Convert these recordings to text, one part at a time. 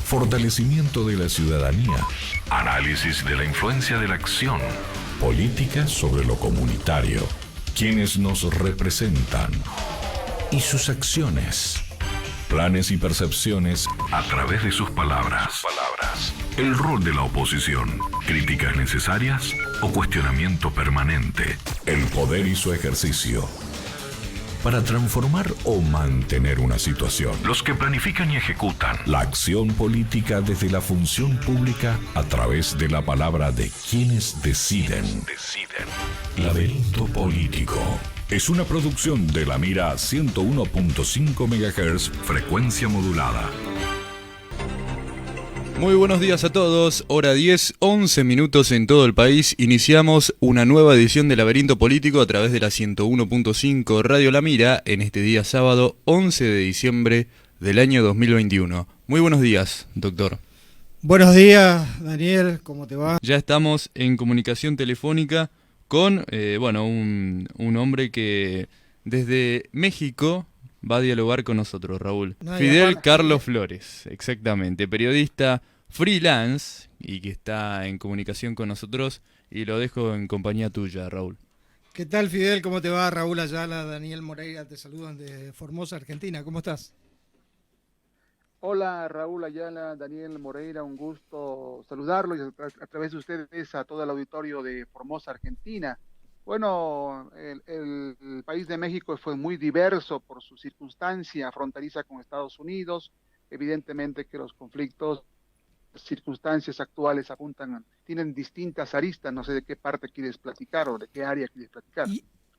fortalecimiento de la ciudadanía, análisis de la influencia de la acción, política sobre lo comunitario, quienes nos representan y sus acciones, planes y percepciones a través de sus palabras. El rol de la oposición, críticas necesarias o cuestionamiento permanente, el poder y su ejercicio. Para transformar o mantener una situación. Los que planifican y ejecutan. La acción política desde la función pública a través de la palabra de quienes deciden. Laberinto Político. Es una producción de La Mira 101.5 MHz, frecuencia modulada. Muy buenos días a todos, hora 10, 11 minutos en todo el país. Iniciamos una nueva edición de Laberinto Político a través de la 101.5 Radio La Mira en este día sábado 11 de diciembre del año 2021. Muy buenos días, doctor. Buenos días, Daniel, ¿cómo te va? Ya estamos en comunicación telefónica con un hombre que desde México va a dialogar con nosotros, Raúl. Fidel Carlos Flores, exactamente, periodista freelance y que está en comunicación con nosotros, y lo dejo en compañía tuya, Raúl. ¿Qué tal, Fidel? ¿Cómo te va? Raúl Ayala, Daniel Moreira, te saludan desde Formosa, Argentina. ¿Cómo estás? Hola, Raúl Ayala, Daniel Moreira, un gusto saludarlo y a través de ustedes a todo el auditorio de Formosa, Argentina. Bueno, el país de México fue muy diverso por su circunstancia fronteriza con Estados Unidos. Evidentemente que los conflictos, circunstancias actuales tienen distintas aristas. No sé de qué parte quieres platicar o de qué área quieres platicar.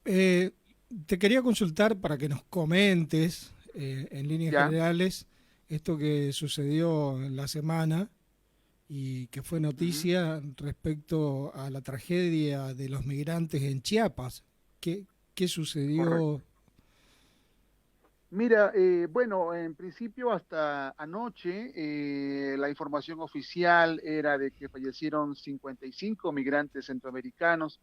Te quería consultar para que nos comentes en líneas generales esto que sucedió en la semana y que fue noticia respecto a la tragedia de los migrantes en Chiapas. ¿Qué sucedió? Correcto. Mira, en principio hasta anoche la información oficial era de que fallecieron 55 migrantes centroamericanos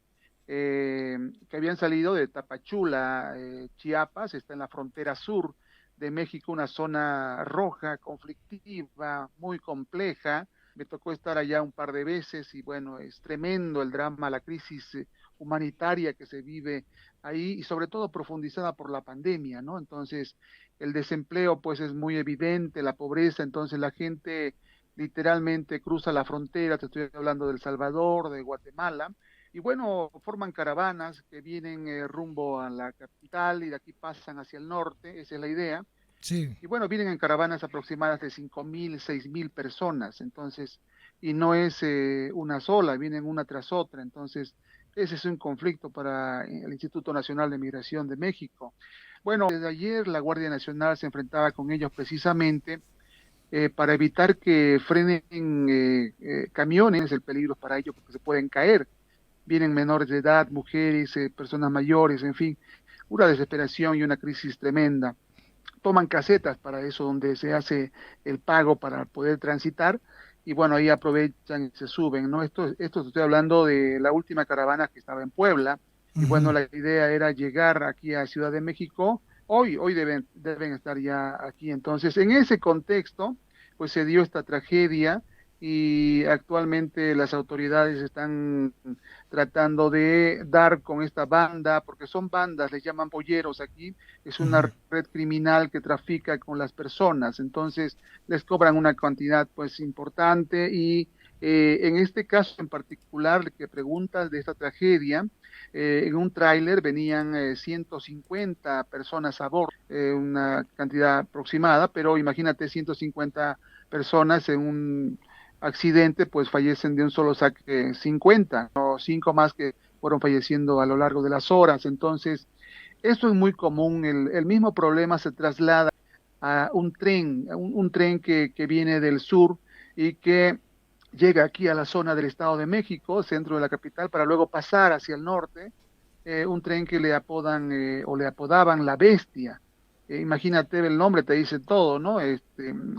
que habían salido de Tapachula, Chiapas, está en la frontera sur de México, una zona roja, conflictiva, muy compleja. Me tocó estar allá un par de veces y bueno, es tremendo el drama, la crisis humanitaria que se vive ahí y sobre todo profundizada por la pandemia, ¿no? Entonces, el desempleo pues es muy evidente, la pobreza, entonces la gente literalmente cruza la frontera, te estoy hablando de El Salvador, de Guatemala, y bueno, forman caravanas que vienen rumbo a la capital y de aquí pasan hacia el norte, esa es la idea. Sí. Y bueno, vienen en caravanas aproximadas de 5.000, 6.000 personas, entonces, y no es una sola, vienen una tras otra, entonces, ese es un conflicto para el Instituto Nacional de Migración de México. Bueno, desde ayer la Guardia Nacional se enfrentaba con ellos precisamente para evitar que frenen camiones, el peligro es para ellos porque se pueden caer. Vienen menores de edad, mujeres, personas mayores, en fin, una desesperación y una crisis tremenda. Toman casetas para eso donde se hace el pago para poder transitar y bueno, ahí aprovechan y se suben, ¿no? Esto estoy hablando de la última caravana que estaba en Puebla y bueno, la idea era llegar aquí a Ciudad de México, hoy deben estar ya aquí. Entonces, en ese contexto, pues se dio esta tragedia y actualmente las autoridades están tratando de dar con esta banda, porque son bandas, les llaman polleros aquí, es una red criminal que trafica con las personas, entonces les cobran una cantidad pues importante y en este caso en particular que preguntas de esta tragedia, en un tráiler venían 150 personas a bordo, una cantidad aproximada, pero imagínate 150 personas en un accidente, pues fallecen de un solo saque 50, o 5 más que fueron falleciendo a lo largo de las horas. Entonces, esto es muy común, el mismo problema se traslada a un tren que viene del sur y que llega aquí a la zona del Estado de México, centro de la capital, para luego pasar hacia el norte, un tren que le apodan o le apodaban La Bestia. Imagínate, el nombre te dice todo, ¿no?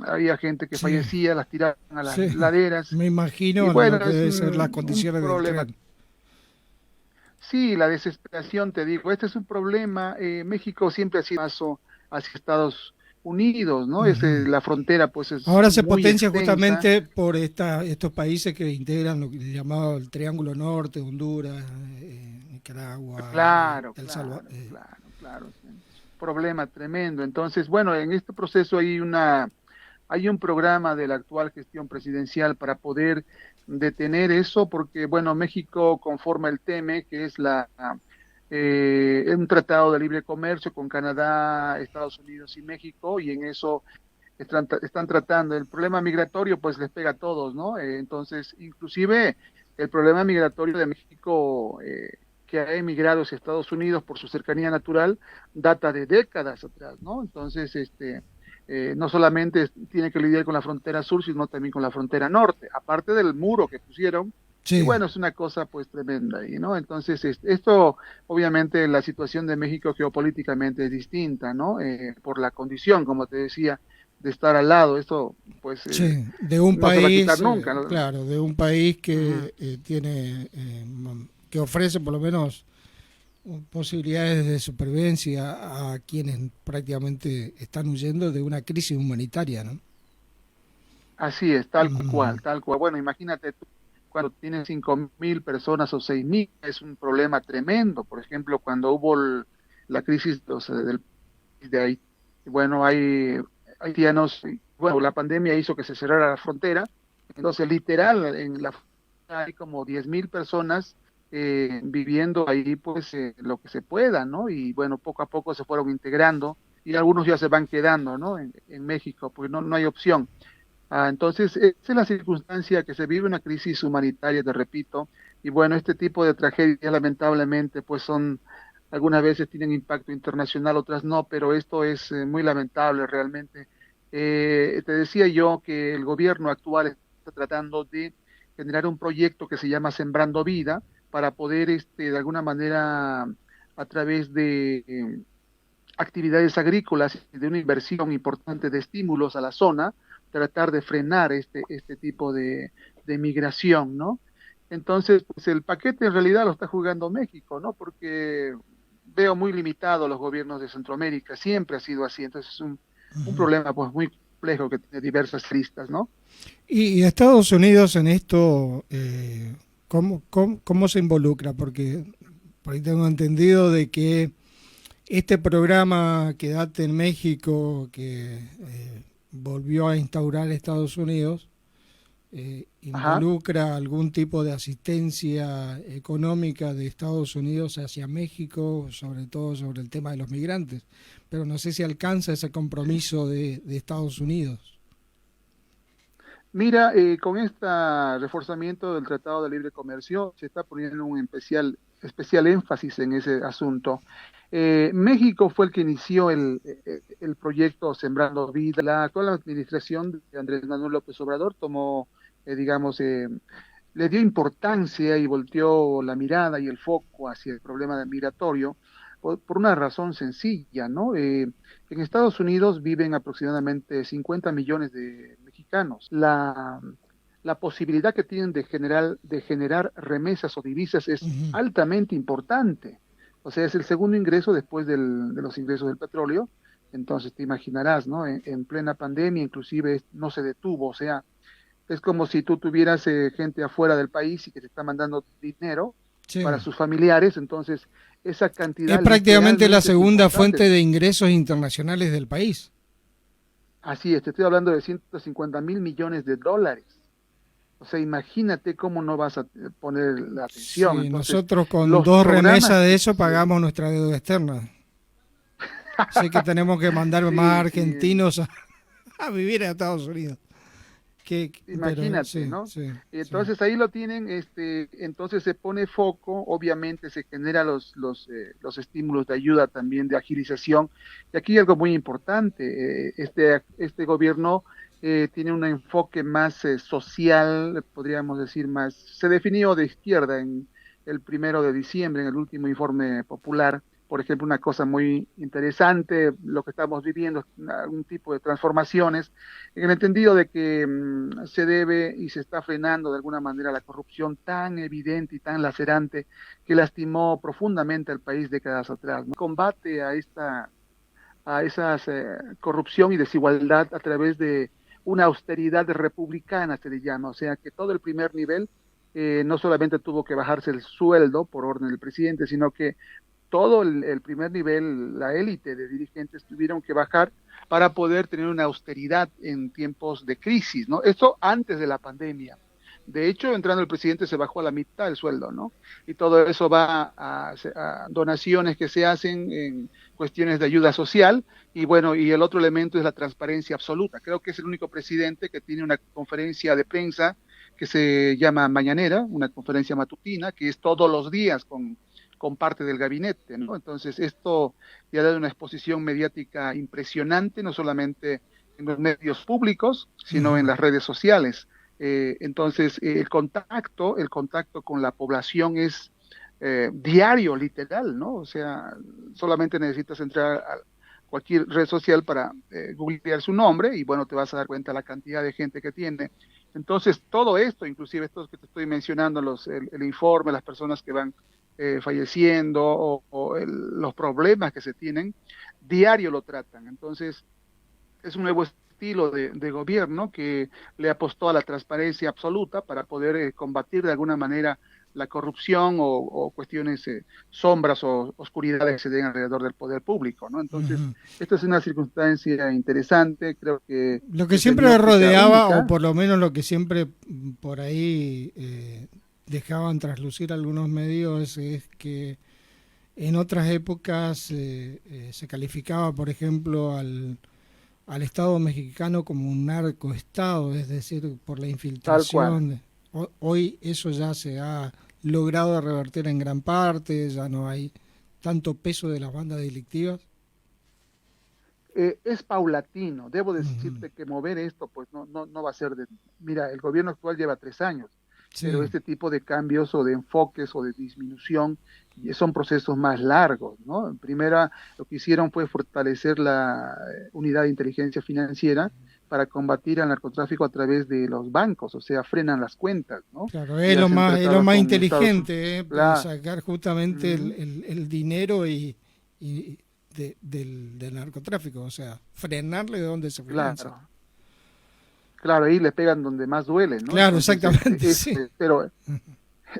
Había gente que fallecía, las tiraban a las laderas. Me imagino y bueno, lo que deben ser las condiciones del tren. Sí, la desesperación, te digo, este es un problema. México siempre ha sido paso hacia Estados unidos, ¿no? La frontera pues es ahora se muy potencia extensa. justamente por estos países que integran lo que llamado el Triángulo Norte, Honduras, Nicaragua, Claro, El claro, Salvador. claro. Sí. Problema tremendo. Entonces, bueno, en este proceso hay un programa de la actual gestión presidencial para poder detener eso, porque, bueno, México conforma el TEME, que es un tratado de libre comercio con Canadá, Estados Unidos y México, y en eso están tratando. El problema migratorio, pues les pega a todos, ¿no? Entonces, inclusive el problema migratorio de México, que ha emigrado hacia Estados Unidos por su cercanía natural, data de décadas atrás, ¿no? Entonces, no solamente tiene que lidiar con la frontera sur, sino también con la frontera norte, aparte del muro que pusieron. Y Sí. bueno, es una cosa pues tremenda ahí, ¿no? Entonces, esto, obviamente, la situación de México geopolíticamente es distinta, ¿no? Por la condición, como te decía, de estar al lado. Esto, pues, Sí, de un no se va a quitar país, nunca, ¿no? claro, de un país Ujú. que tiene, que ofrece por lo menos posibilidades de supervivencia a quienes prácticamente están huyendo de una crisis humanitaria, ¿no? Así es, tal Mm, cual, tal cual. Bueno, imagínate tú, cuando tienes 5.000 personas o 6.000, es un problema tremendo. Por ejemplo, cuando hubo la crisis, o sea, de Haití, bueno, hay haitianos, y, bueno, la pandemia hizo que se cerrara la frontera, entonces literal, en la frontera hay como 10.000 personas viviendo ahí, pues, lo que se pueda, ¿no? Y bueno, poco a poco se fueron integrando y algunos ya se van quedando, ¿no? En México, pues no hay opción. Entonces, esa es la circunstancia que se vive una crisis humanitaria, te repito, y bueno, este tipo de tragedias lamentablemente pues algunas veces tienen impacto internacional, otras no, pero esto es muy lamentable realmente. Te decía yo que el gobierno actual está tratando de generar un proyecto que se llama Sembrando Vida para poder, de alguna manera, a través de actividades agrícolas y de una inversión importante de estímulos a la zona, tratar de frenar este tipo de migración, ¿no? Entonces, pues el paquete en realidad lo está jugando México, ¿no? Porque veo muy limitado a los gobiernos de Centroamérica, siempre ha sido así, entonces es un ujú. problema pues muy complejo que tiene diversas aristas, ¿no? Y Estados Unidos en esto, ¿cómo se involucra? Porque por ahí tengo entendido de que este programa Quédate en México, que volvió a instaurar Estados Unidos, Ajá. involucra algún tipo de asistencia económica de Estados Unidos hacia México, sobre todo sobre el tema de los migrantes, pero no sé si alcanza ese Sí. compromiso de Estados Unidos. Mira, con este reforzamiento del Tratado de Libre Comercio se está poniendo un especial énfasis en ese asunto. México fue el que inició el proyecto Sembrando Vida. La actual administración de Andrés Manuel López Obrador tomó, digamos, le dio importancia y volteó la mirada y el foco hacia el problema migratorio por una razón sencilla, ¿no? En Estados Unidos viven aproximadamente 50 millones de mexicanos. La posibilidad que tienen de generar remesas o divisas es Ujú. altamente importante. O sea, es el segundo ingreso después de los ingresos del petróleo. Entonces te imaginarás, ¿no? En plena pandemia, inclusive no se detuvo. O sea, es como si tú tuvieras gente afuera del país y que te está mandando dinero para Sí. sus familiares. Entonces, esa Es cantidad prácticamente la literalmente es segunda importante. fuente de ingresos internacionales del país. Así es, te estoy hablando de 150.000 millones de dólares. O sea, imagínate cómo no vas a poner la atención. Sí, Entonces, nosotros con los dos programas remesas de que eso pagamos nuestra deuda externa. Sé que tenemos que mandar más sí, sí, argentinos a vivir a Estados Unidos. Pero imagínate, sí, ¿no? sí, sí. Entonces ahí lo tienen, entonces se pone foco, obviamente se genera los estímulos de ayuda también, de agilización. Y aquí hay algo muy importante, este gobierno tiene un enfoque más social, podríamos decir más, se definió de izquierda en el 1 de diciembre, en el último informe popular. Por ejemplo, una cosa muy interesante, lo que estamos viviendo, un tipo de transformaciones en el entendido de que se debe y se está frenando de alguna manera la corrupción tan evidente y tan lacerante que lastimó profundamente al país décadas atrás, ¿no? Combate a esa corrupción y desigualdad a través de una austeridad republicana, se le llama, o sea que todo el primer nivel no solamente tuvo que bajarse el sueldo por orden del presidente, sino que todo el primer nivel, la élite de dirigentes tuvieron que bajar para poder tener una austeridad en tiempos de crisis, ¿no? Esto antes de la pandemia. De hecho, entrando el presidente se bajó a la mitad el sueldo, ¿no? Y todo eso va a donaciones que se hacen en cuestiones de ayuda social. Y bueno, y el otro elemento es la transparencia absoluta. Creo que es el único presidente que tiene una conferencia de prensa que se llama Mañanera, una conferencia matutina, que es todos los días con parte del gabinete, ¿no? Entonces, esto le ha dado una exposición mediática impresionante, no solamente en los medios públicos, sino en las redes sociales. Entonces, el contacto con la población es diario, literal, ¿no? O sea, solamente necesitas entrar a cualquier red social para googlear su nombre y bueno, te vas a dar cuenta de la cantidad de gente que tiene. Entonces, todo esto, inclusive estos que te estoy mencionando, el informe, las personas que van falleciendo los problemas que se tienen, diario lo tratan. Entonces, es un nuevo estilo de gobierno que le apostó a la transparencia absoluta para poder combatir de alguna manera la corrupción o cuestiones, sombras o oscuridades que se den alrededor del poder público, ¿no? Entonces, esta es una circunstancia interesante, creo que... Lo que siempre rodeaba, única, o por lo menos lo que siempre por ahí dejaban traslucir algunos medios, es que en otras épocas se calificaba, por ejemplo, al Estado mexicano como un narcoestado, es decir, por la infiltración. Hoy eso ya se ha logrado revertir en gran parte, ya no hay tanto peso de las bandas delictivas. Es paulatino, debo decirte que mover esto pues no va a ser mira, el gobierno actual lleva 3 años, sí, pero este tipo de cambios o de enfoques o de disminución son procesos más largos, ¿no? En primera, lo que hicieron fue fortalecer la unidad de inteligencia financiera para combatir al narcotráfico a través de los bancos, o sea, frenan las cuentas, ¿no? Claro, es lo más inteligente, para sacar justamente el dinero y del narcotráfico, o sea, frenarle de donde se financia. Claro, ahí le pegan donde más duele, ¿no? Claro, entonces, exactamente, sí. Pero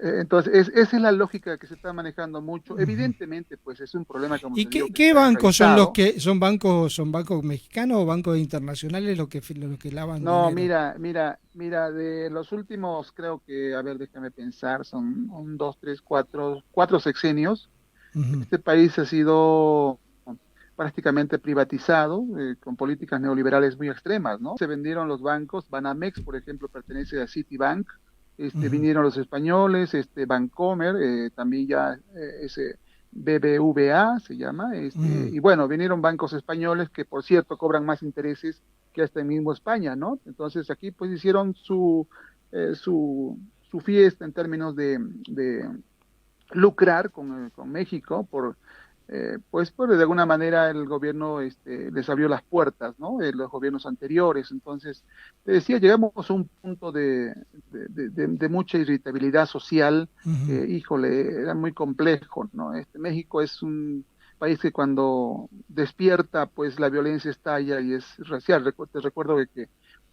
entonces, esa es la lógica que se está manejando mucho. Evidentemente, pues es un problema como... ¿Y qué bancos son los que son bancos mexicanos o bancos internacionales los que lavan No, dinero? mira, de los últimos, creo que, a ver, déjame pensar, son 4 sexenios. Este país ha sido prácticamente privatizado, con políticas neoliberales muy extremas, ¿no? Se vendieron los bancos, Banamex, por ejemplo, pertenece a Citibank, vinieron los españoles, Bancomer, también ya ese BBVA se llama, y bueno, vinieron bancos españoles que, por cierto, cobran más intereses que hasta el mismo España, ¿no? Entonces aquí pues hicieron su fiesta en términos de lucrar con México pues de alguna manera el gobierno les abrió las puertas, ¿no? Los gobiernos anteriores. Entonces, te decía, llegamos a un punto de mucha irritabilidad social. Híjole, era muy complejo, ¿no? México es un país que cuando despierta, pues la violencia estalla y es racial. Te recuerdo que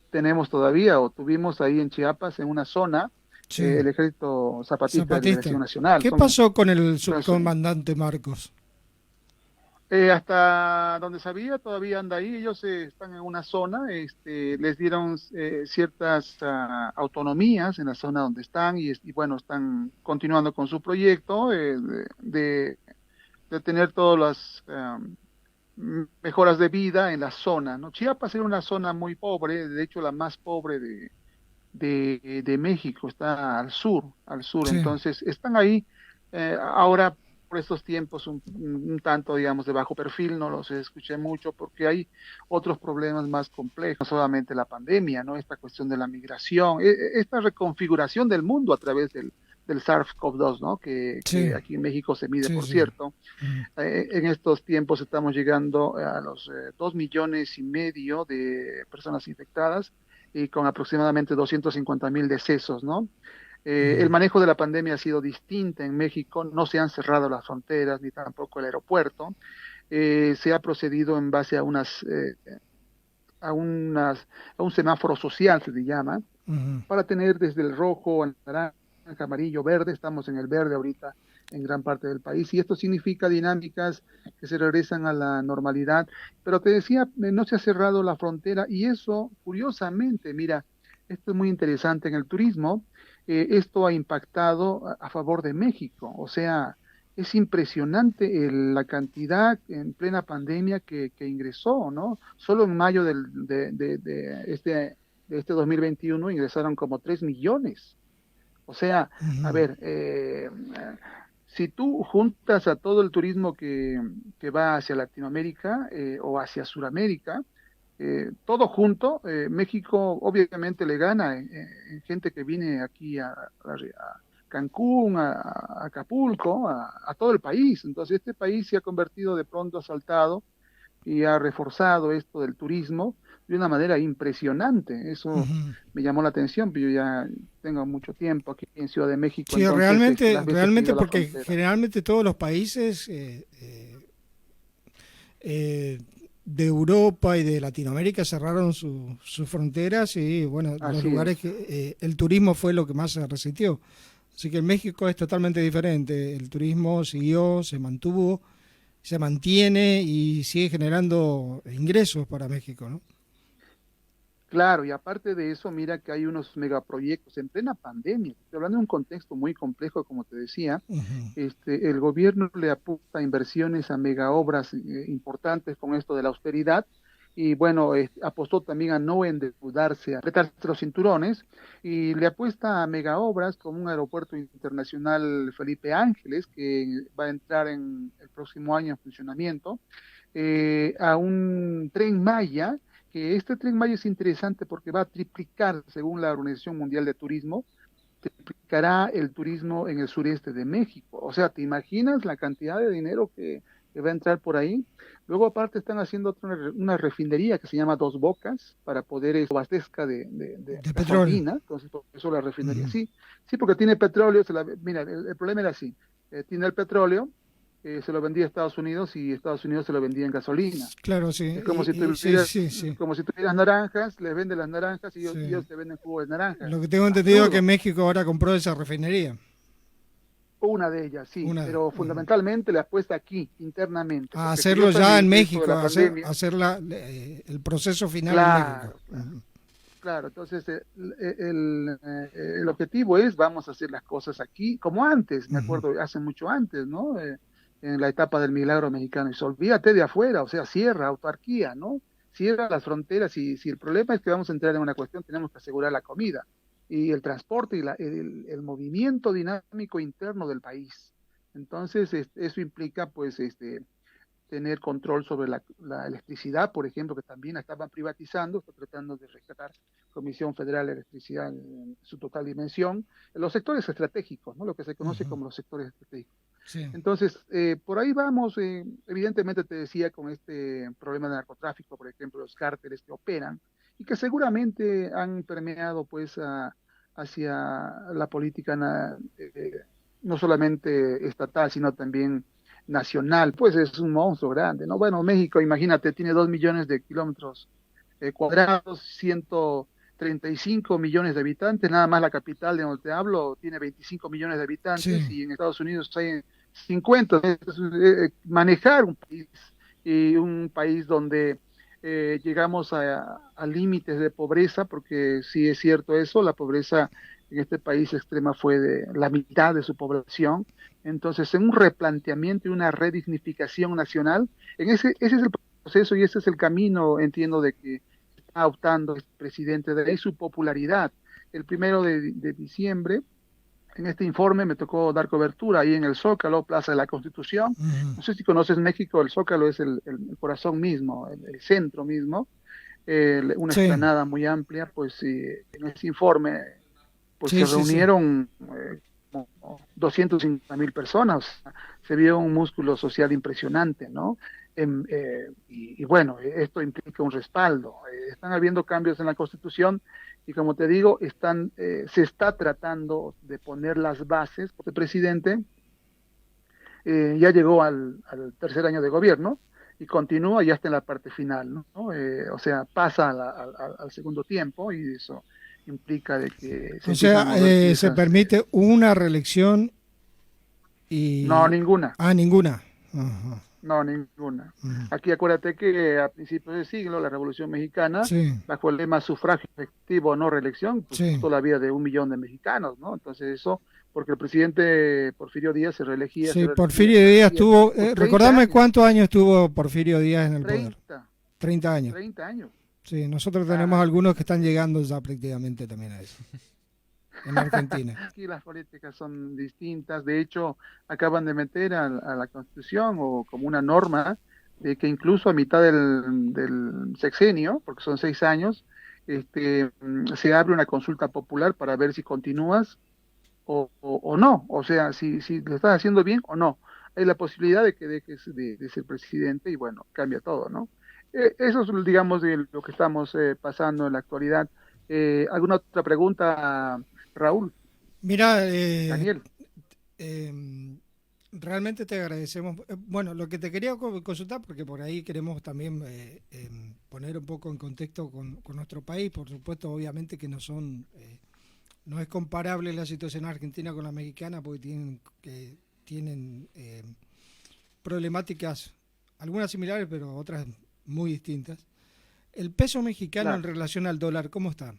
tenemos todavía, o tuvimos ahí en Chiapas, en una zona, sí, el Ejército Zapatista de Liberación Nacional. ¿Qué pasó con el subcomandante Marcos? Hasta donde sabía, todavía anda ahí. Ellos están en una zona, les dieron ciertas autonomías en la zona donde están y bueno, están continuando con su proyecto de tener todas las mejoras de vida en la zona, ¿no? Chiapas era una zona muy pobre, de hecho la más pobre de México, está al sur, sí. Entonces están ahí, ahora por estos tiempos un tanto, digamos, de bajo perfil, no los escuché mucho porque hay otros problemas más complejos, no solamente la pandemia, ¿no? Esta cuestión de la migración, esta reconfiguración del mundo a través del SARS-CoV-2, ¿no? Que aquí en México se mide, por cierto. En estos tiempos estamos llegando a los 2,5 millones de personas infectadas y con aproximadamente 250,000 decesos, ¿no? El manejo de la pandemia ha sido distinto en México, no se han cerrado las fronteras ni tampoco el aeropuerto. se ha procedido en base a a un semáforo social, se le llama, para tener desde el rojo al naranja, amarillo, verde. Estamos en el verde ahorita en gran parte del país, y esto significa dinámicas que se regresan a la normalidad. Pero te decía, no se ha cerrado la frontera, y eso, curiosamente, mira, esto es muy interesante en el turismo. Esto ha impactado a favor de México. O sea, es impresionante la cantidad en plena pandemia que ingresó, ¿no? Solo en mayo de este 2021 ingresaron como 3 millones. O sea, a ver, si tú juntas a todo el turismo que va hacia Latinoamérica o hacia Sudamérica, todo junto, México obviamente le gana en gente que viene aquí a Cancún, a Acapulco, a todo el país. Entonces este país se ha convertido de pronto, asaltado, y ha reforzado esto del turismo de una manera impresionante. Eso me llamó la atención, pero yo ya tengo mucho tiempo aquí en Ciudad de México. Sí, entonces, realmente porque generalmente todos los países de Europa y de Latinoamérica cerraron sus fronteras, y bueno, los lugares que el turismo fue lo que más se resintió. Así que en México es totalmente diferente. El turismo siguió, se mantuvo, se mantiene y sigue generando ingresos para México, ¿no? Claro, y aparte de eso, mira que hay unos megaproyectos en plena pandemia. Estoy hablando de un contexto muy complejo, como te decía. El gobierno le apunta inversiones a megaobras importantes con esto de la austeridad, y bueno, apostó también a no endeudarse, a apretarse los cinturones, y le apuesta a megaobras como un aeropuerto internacional Felipe Ángeles, que va a entrar en el próximo año en funcionamiento, a un Tren Maya, que este Tren Maya es interesante porque va a triplicar, según la Organización Mundial de Turismo, triplicará el turismo en el sureste de México. O sea, ¿te imaginas la cantidad de dinero que va a entrar por ahí? Luego, aparte, están haciendo una refinería que se llama Dos Bocas, para poder abastezca de gasolina. Entonces, por eso la refinería. Sí, porque tiene petróleo. Mira, el problema era así. Tiene el petróleo, se lo vendía a Estados Unidos, y Estados Unidos se lo vendía en gasolina. Claro, sí. Es como si tuvieras naranjas, les venden las naranjas, y ellos te venden jugo de naranja. Lo que tengo entendido es que México ahora compró esa refinería. Una de ellas, sí, pero fundamentalmente le apuesta aquí, internamente. A hacerlo ya en México, hacer el proceso final en México. Claro, entonces el objetivo es, vamos a hacer las cosas aquí, como antes, me acuerdo, hace mucho antes, ¿no? En la etapa del milagro mexicano, y olvídate de afuera, o sea, cierra, autarquía, ¿no? Cierra las fronteras, y si el problema es que vamos a entrar en una cuestión, tenemos que asegurar la comida y el transporte y el movimiento dinámico interno del país. Entonces, eso implica, pues, tener control sobre la electricidad, por ejemplo, que también la estaban privatizando. Está tratando de rescatar Comisión Federal de Electricidad en su total dimensión, en los sectores estratégicos, ¿no? Lo que se conoce como los sectores estratégicos. Sí. Entonces, por ahí vamos. Evidentemente, te decía, con este problema de narcotráfico, por ejemplo, los cárteles que operan, y que seguramente han permeado, pues, hacia la política no solamente estatal, sino también nacional. Pues es un monstruo grande, ¿no? Bueno, México, imagínate, tiene 2 millones de kilómetros cuadrados, 135 millones de habitantes. Nada más la capital de donde te hablo tiene 25 millones de habitantes, y en Estados Unidos hay 50. Manejar un país donde llegamos a límites de pobreza, porque sí es cierto eso, la pobreza en este país extrema fue de la mitad de su población. Entonces, en un replanteamiento y una redignificación nacional, ese es el proceso y ese es el camino, entiendo, de que está optando este presidente. De ahí su popularidad. El 1 de diciembre, en este informe me tocó dar cobertura ahí en el Zócalo, Plaza de la Constitución. No sé si conoces México, el Zócalo es el corazón mismo, el centro mismo, una explanada muy amplia. Pues en ese informe pues se reunieron como 250,000 personas. Se vio un músculo social impresionante, ¿no? Y bueno, esto implica un respaldo. Están habiendo cambios en la Constitución, y como te digo, se está tratando de poner las bases, porque el presidente ya llegó al tercer año de gobierno, y continúa ya hasta en la parte final, ¿no? O sea, pasa al segundo tiempo y eso implica de que o sea, se permite una reelección y... No, ninguna. Ah, ninguna. Ajá. No, ninguna. Aquí acuérdate que a principios del siglo, la Revolución Mexicana, sí, bajo el lema sufragio efectivo, no reelección, pues sí, costó la vida de 1 millón de mexicanos, ¿no? Entonces eso, porque el presidente Porfirio Díaz se reelegía. sí, Porfirio Díaz tuvo, recordame años. cuántos años tuvo Porfirio Díaz en el 30, poder. 30 años. 30 años. Sí, nosotros tenemos algunos que están llegando ya prácticamente también a eso. En Argentina. Aquí las políticas son distintas. De hecho, acaban de meter a la Constitución o como una norma de que incluso a mitad del sexenio, porque son 6 años, se abre una consulta popular para ver si continúas o no. O sea, si lo estás haciendo bien o no. Hay la posibilidad de que dejes de ser presidente y bueno, cambia todo, ¿no? Eso es, digamos, de lo que estamos pasando en la actualidad. ¿Alguna otra pregunta, Raúl? Mira, Daniel. Realmente te agradecemos. Bueno, lo que te quería consultar, porque por ahí queremos también poner un poco en contexto con nuestro país, por supuesto, obviamente que no es comparable la situación argentina con la mexicana, porque tienen problemáticas, algunas similares, pero otras muy distintas. El peso mexicano en relación al dólar, ¿cómo está?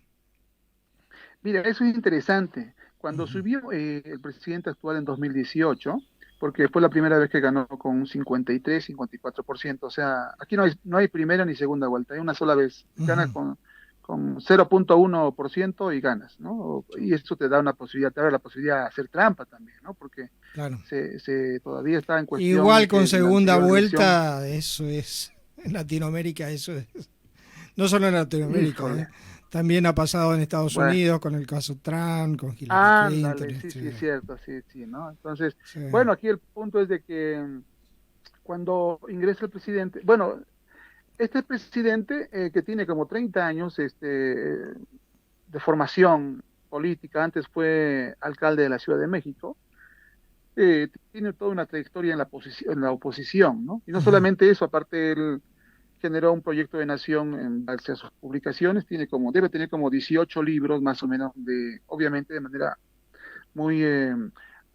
Mira, eso es interesante. Cuando subió el presidente actual en 2018, porque fue la primera vez que ganó con un 53, 54%, o sea, aquí no hay primera ni segunda vuelta, hay una sola vez, ganas con 0.1% y ganas, ¿no? Y eso te da una posibilidad, te abre la posibilidad de hacer trampa también, ¿no? Porque claro, todavía está en cuestión. Igual con segunda vuelta, eso es, en Latinoamérica, eso es, no solo en Latinoamérica, también ha pasado en Estados Unidos con el caso Trump, con Hillary Clinton. Sí, es cierto, sí, ¿no? Entonces, bueno, aquí el punto es de que cuando ingresa el presidente, bueno, este presidente que tiene como 30 años de formación política, antes fue alcalde de la Ciudad de México, tiene toda una trayectoria en la oposición, ¿no? Y no solamente eso, aparte él generó un proyecto de nación en base a sus publicaciones, debe tener como 18 libros más o menos, obviamente de manera muy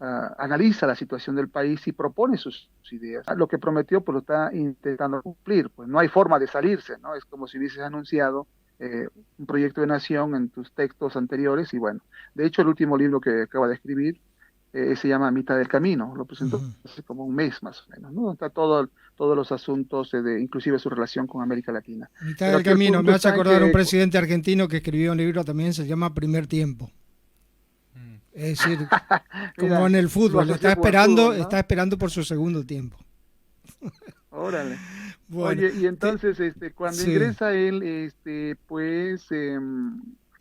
analiza la situación del país y propone sus ideas. Lo que prometió pues lo está intentando cumplir, pues no hay forma de salirse, ¿no? Es como si hubieses anunciado un proyecto de nación en tus textos anteriores y bueno, de hecho el último libro que acaba de escribir se llama Mitad del Camino, lo presentó hace como un mes más o menos, ¿no? Está todos los asuntos, inclusive su relación con América Latina. Mitad del Camino, me hace acordar un presidente argentino que escribió un libro también, se llama Primer Tiempo. Es decir, como mira, en el fútbol, está esperando por su segundo tiempo. Órale. Bueno, oye, y entonces cuando ingresa él, pues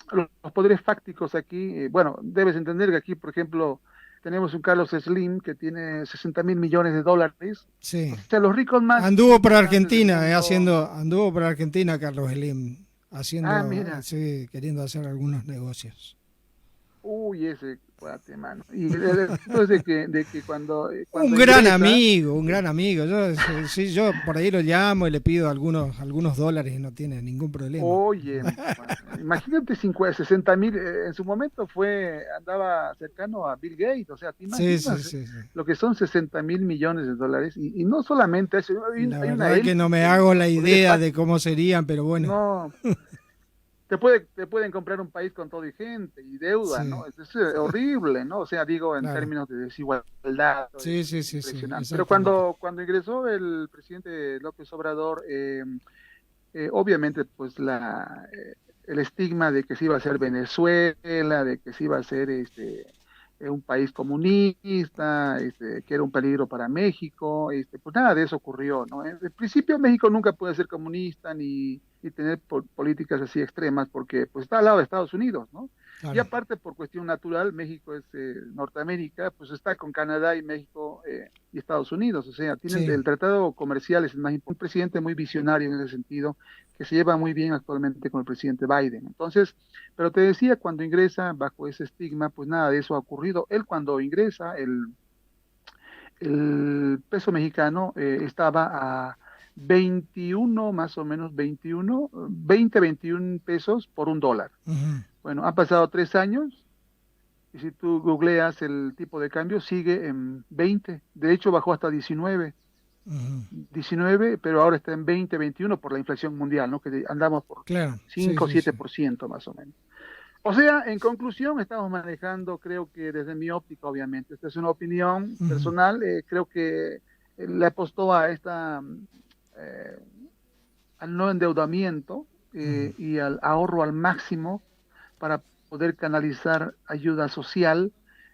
los poderes fácticos aquí, bueno, debes entender que aquí, por ejemplo, tenemos un Carlos Slim que tiene 60 mil millones de dólares. Sí. O sea, los ricos más. Anduvo por Argentina, anduvo por Argentina Carlos Slim, queriendo hacer algunos negocios. Uy, ese cuate, mano. Y después de que cuando un gran amigo. Yo por ahí lo llamo y le pido algunos dólares y no tiene ningún problema. Oye, imagínate 60 mil, en su momento andaba cercano a Bill Gates, o sea, ¿te imaginas sí. lo que son 60 mil millones de dólares? Y no solamente eso, la verdad es que no me hago la idea de cómo serían, pero bueno. No. Te pueden comprar un país con todo y gente y deuda, ¿no? Es horrible, ¿no? O sea, digo, en términos de desigualdad. Sí. Pero cuando ingresó el presidente López Obrador, obviamente, pues el estigma de que se iba a ser Venezuela, de que se iba a ser un país comunista, que era un peligro para México, pues nada de eso ocurrió, ¿no? En principio México nunca puede ser comunista ni tener políticas así extremas porque pues está al lado de Estados Unidos, ¿no? Claro. Y aparte por cuestión natural, México es Norteamérica, pues está con Canadá y México y Estados Unidos, o sea, tienen el tratado comercial es el más importante, un presidente muy visionario en ese sentido, que se lleva muy bien actualmente con el presidente Biden. Entonces, pero te decía, cuando ingresa bajo ese estigma, pues nada de eso ha ocurrido. Él cuando ingresa, el peso mexicano estaba 21, más o menos 21 pesos por un dólar. Bueno, han pasado 3 años y si tú googleas el tipo de cambio sigue en 20, de hecho bajó hasta 19. 19, pero ahora está en 20, 21 por la inflación mundial, ¿no? Que andamos por 5 o 7% más o menos. O sea, en conclusión, estamos manejando, creo que desde mi óptica, obviamente, esta es una opinión personal, creo que le apostó a al no endeudamiento y al ahorro al máximo para poder canalizar ayuda social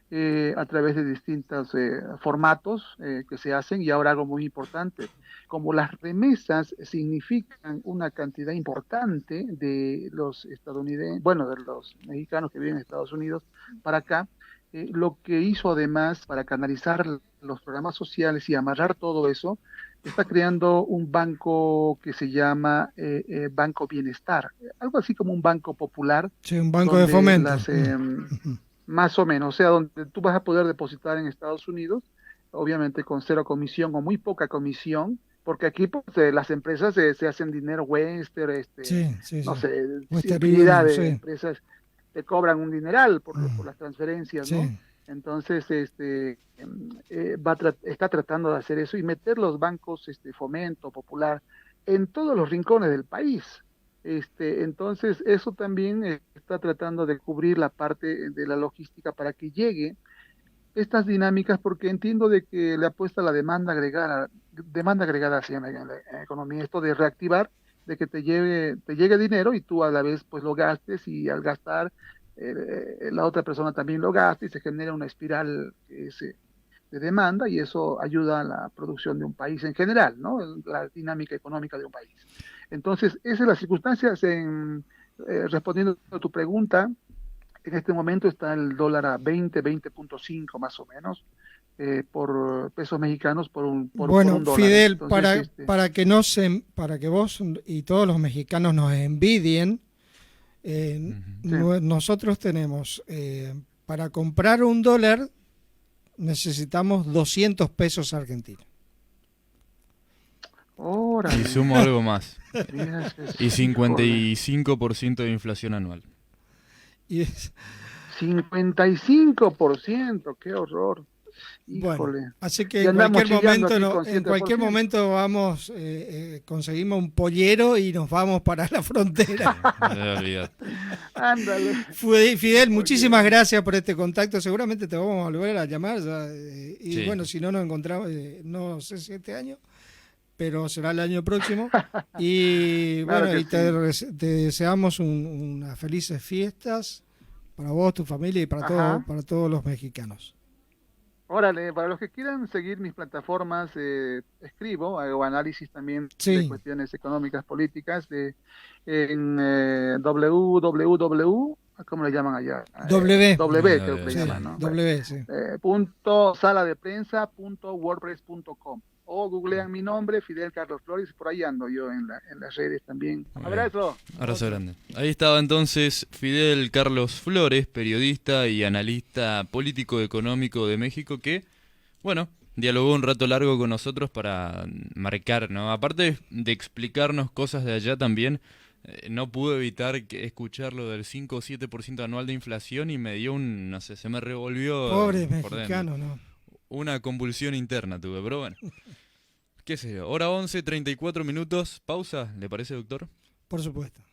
a través de distintos formatos que se hacen, y ahora algo muy importante, como las remesas significan una cantidad importante de los estadounidenses, bueno, de los mexicanos que viven en Estados Unidos para acá, lo que hizo además para canalizar los programas sociales y amarrar todo eso, está creando un banco que se llama Banco Bienestar, algo así como un banco popular. Sí, un banco de fomento. Más o menos, o sea, donde tú vas a poder depositar en Estados Unidos, obviamente con 0 comisión o muy poca comisión, porque aquí pues, las empresas se hacen dinero, Western, no sé, infinidad de empresas te cobran un dineral por las transferencias, ¿no? Entonces, está tratando de hacer eso y meter los bancos fomento popular en todos los rincones del país. Entonces, eso también está tratando de cubrir la parte de la logística para que llegue estas dinámicas, porque entiendo de que le apuesta a la demanda agregada se llama en la economía, esto de reactivar, de que te llegue dinero y tú a la vez pues lo gastes, y al gastar la otra persona también lo gasta y se genera una espiral de demanda, y eso ayuda a la producción de un país en general, ¿no? La dinámica económica de un país. Entonces, esas son las circunstancias. Respondiendo a tu pregunta, en este momento está el dólar a 20.5 más o menos, por pesos mexicanos por un dólar. Fidel, entonces, para que vos y todos los mexicanos nos envidien, nosotros tenemos, para comprar un dólar necesitamos 200 pesos argentinos. Y sumo algo más. Y 55% de inflación anual. Y 55%, qué horror. Híjole. Bueno, así que en cualquier momento vamos, conseguimos un pollero y nos vamos para la frontera. Ándale. Fidel, muchísimas gracias por este contacto. Seguramente te vamos a volver a llamar. Y bueno, si no nos encontramos, no sé si este año, pero será el año próximo. Y bueno, y te deseamos unas felices fiestas para vos, tu familia y para todos los mexicanos. Órale, para los que quieran seguir mis plataformas, escribo, hago análisis también de cuestiones económicas, políticas, en www, ¿cómo le llaman allá? W creo que le llaman, ¿no? W, sí. .saladeprensa.wordpress.com, o googlean mi nombre, Fidel Carlos Flores, por ahí ando yo en las redes también. Abrazo. Abrazo grande. Ahí estaba entonces Fidel Carlos Flores, periodista y analista político-económico de México, que, bueno, dialogó un rato largo con nosotros para marcar, ¿no? Aparte de explicarnos cosas de allá también, no pude evitar escuchar lo del 5 o 7% anual de inflación y me dio no sé, se me revolvió. Pobre mexicano, ¿no? Una convulsión interna tuve, pero bueno. ¿Qué sé yo? Hora 11:34 minutos. Pausa, ¿le parece, doctor? Por supuesto.